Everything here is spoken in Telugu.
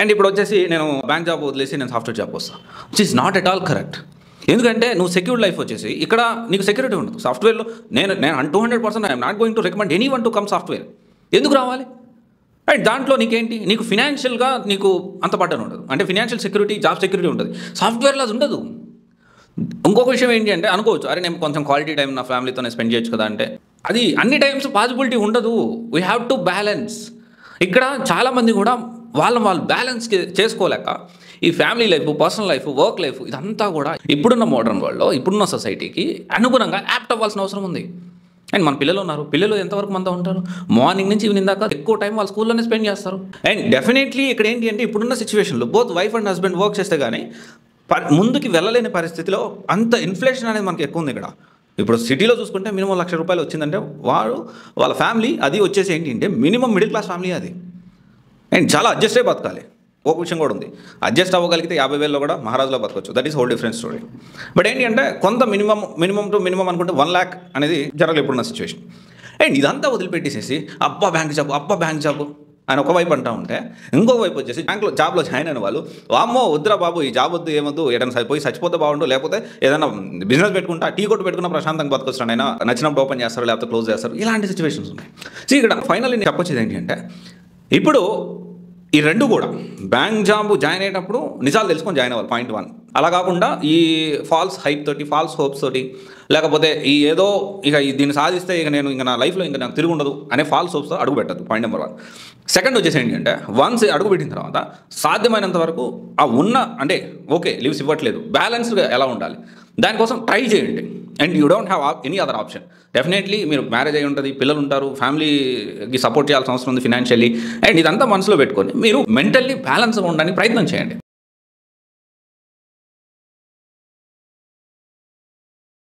అండ్ ఇప్పుడు వచ్చేసి నేను బ్యాంక్ జాబ్ వదిలేసి నేను సాఫ్ట్వేర్ జాబ్ వస్తాను, which is not at all correct. ఎందుకంటే నువ్వు సెక్యూర్డ్ లైఫ్ వచ్చేసి ఇక్కడ నీకు సెక్యూరిటీ ఉండదు. సాఫ్ట్వేర్లో నేను 200% I'm not going to recommend any one to come software. ఎందుకు రావాలి? అండ్ దాంట్లో నీకేంటి, నీకు ఫినాన్షియల్గా నీకు అంత పడ్డను ఉండదు. అంటే ఫినాన్షియల్ సెక్యూరిటీ, జాబ్ సెక్యూరిటీ ఉంటుంది, సాఫ్ట్వేర్లో అది ఉండదు. ఇంకొక విషయం ఏంటి అంటే అనుకోవచ్చు, అరే నేను కొంచెం క్వాలిటీ టైం నా ఫ్యామిలీతోనే స్పెండ్ చేయొచ్చు కదా అంటే, అది అన్ని టైమ్స్ పాసిబిలిటీ ఉండదు. We have to balance. ఇక్కడ చాలామంది కూడా వాళ్ళు బ్యాలెన్స్ చేసుకోలేక ఈ family life, personal life, work life ఇదంతా కూడా ఇప్పుడున్న మోడర్న్ వరల్డ్లో, ఇప్పుడున్న సొసైటీకి అనుగుణంగా యాప్ట్ అవ్వాల్సిన అవసరం ఉంది. అండ్ మన పిల్లలు ఉన్నారు, పిల్లలు ఎంతవరకు మనతో ఉంటారు? మార్నింగ్ నుంచి ఈవినింగ్ దాకా ఎక్కువ టైం వాళ్ళు స్కూల్లోనే స్పెండ్ చేస్తారు. అండ్ డెఫినెట్లీ ఇక్కడ ఏంటి అంటే ఇప్పుడున్న సిచ్యువేషన్లో both wife and husband work చేస్తే కానీ ముందుకి వెళ్ళలేని పరిస్థితిలో అంత ఇన్ఫ్లేషన్ అనేది మనకి ఎక్కువ ఉంది ఇక్కడ. ఇప్పుడు సిటీలో చూసుకుంటే మినిమం ₹1,00,000 వచ్చిందంటే వాళ్ళ ఫ్యామిలీ అది వచ్చేసి ఏంటి అంటే మినిమం మిడిల్ క్లాస్ ఫ్యామిలీ అది. అండ్ చాలా అడ్జస్ట్ అయ్యి బతకాలి. ఒక విషయం కూడా ఉంది, అడ్జస్ట్ అవ్వగలిగితే 50,000లో కూడా మహారాజులో బతకొచ్చు. That is whole different story. But ఏంటి అంటే కొంత మినిమం టు మినిమం అనుకుంటే 1 lakh అనేది జరగలేదు ఇప్పుడున్న సిచ్యువేషన్. అండ్ ఇదంతా వదిలిపెట్టేసేసి బ్యాంక్ జాబ్ అని ఒకవైపు అంటూ ఉంటే, ఇంకొక వైపు వచ్చేసి జాబ్లో జాయిన్ అయిన వాళ్ళు, వామ్మో వద్దురా బాబు ఈ జాబ్ వద్దు, ఏమొద్దు, ఏదైనా పోయి చచ్చిపోతే బాగుండు, లేకపోతే ఏదైనా బిజినెస్ పెట్టుకుంటా, టీ కొట్టు పెట్టుకున్న ప్రశాంతంగా బతకొచ్చాడు, అయినా నచ్చినప్పుడు ఓపెన్ చేస్తారు, లేకపోతే క్లోజ్ చేస్తారు. ఇలాంటి సిచ్యువేషన్స్ ఉన్నాయి. సో ఇక్కడ ఫైనల్లీ నేను చెప్పొచ్చేది ఏంటి అంటే, ఇప్పుడు ఈ రెండు కూడా బ్యాంక్ జాబ్ జాయిన్ అయ్యేటప్పుడు నిజాలు తెలుసుకొని జాయిన్ అవ్వాలి, పాయింట్ 1. అలా కాకుండా ఈ ఫాల్స్ హైప్ తోటి, ఫాల్స్ హోప్స్ తోటి, లేకపోతే ఈ ఏదో ఇక దీన్ని సాధిస్తే ఇక నా లైఫ్లో ఇంకా నాకు తిరిగి ఉండదు అనే ఫాల్స్ హోప్స్తో అడుగు పెట్టద్దు, పాయింట్ నెంబర్ 1. సెకండ్ వచ్చేసి ఏంటి అంటే, వన్స్ అడుగు పెట్టిన తర్వాత సాధ్యమైనంత వరకు ఆ అంటే ఓకే లీవ్స్ ఇవ్వట్లేదు, బ్యాలెన్స్గా ఎలా ఉండాలి దానికోసం ట్రై చేయండి. And you don't have any other option. Definitely మీరు మ్యారేజ్ అయి ఉంటుంది, పిల్లలు ఉంటారు, ఫ్యామిలీకి సపోర్ట్ చేయాల్సిన అవసరం ఉంది ఫినాన్షియల్లీ. అండ్ ఇదంతా మనసులో పెట్టుకొని మీరు మెంటల్లీ బ్యాలెన్స్గా ఉండడానికి ప్రయత్నం చేయండి.